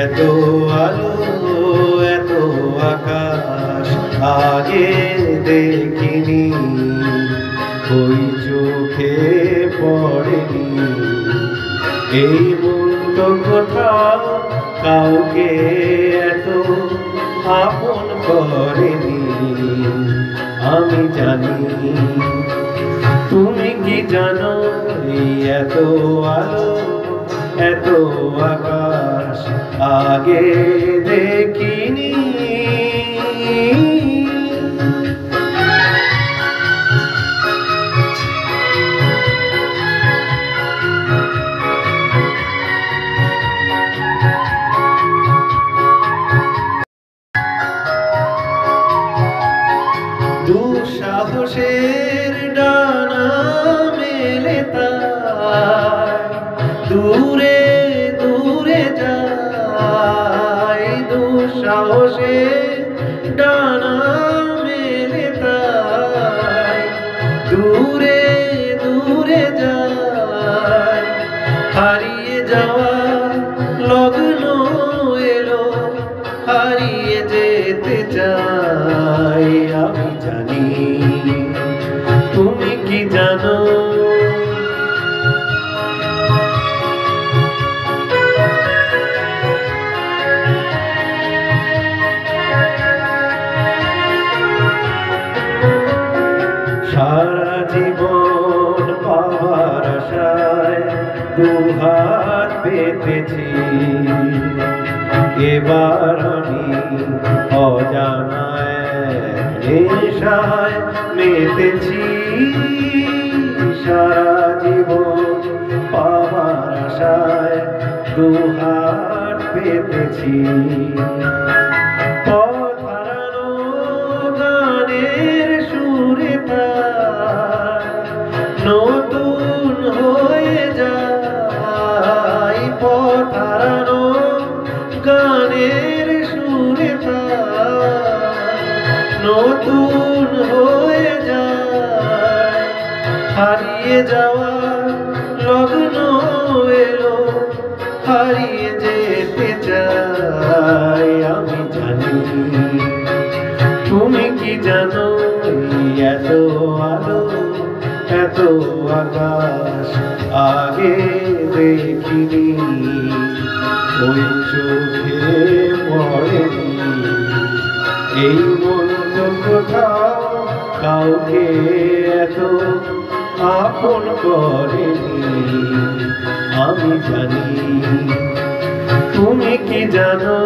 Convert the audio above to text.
এত আলো এত আকাশ আগে দেখিনি, ওই চোখে পড়েনি। এই মন তো কোথাও কাউকে এত আপন করেনি। আমি জানি তুমি কি জানো, এত আলো এত আকাশ আগে দেখিনি। দুঃসাহসের ডানা মেলে তাই দূরে দূরে যায়। দুঃসাহসের ডানা মেলে তাই দূরে দূরে যায়। হারিয়ে যাওয়া লগ্ন এলো, হারিয়ে যেতে চাই। আমি জানি তুমি কি জানো, সারা জীবন পাওয়ার আশায় দুহাত পেতেছি। এবার আমি অজানায় নেশায় মেতেছি। সারা জীবন পাওয়ার আশায় দুহাত পেতেছি। পথ হারানো গানের সুরে তাই নতুন হয়ে যায়। পথ হারানো গানের সুরে তাই নতুন হয়ে যায়। হারিয়ে যাওয়া লগ্ন এলো, হারিয়ে যেতে চাই। আমি জানি তুমি কি জানো, এত আলো এত আকাশ আগে দেখিনি, ওই চোখে পড়েনি। এই মন তো কোথাও কাউকে এত আপন করেনি। আমি জানি তুমি কি জানো।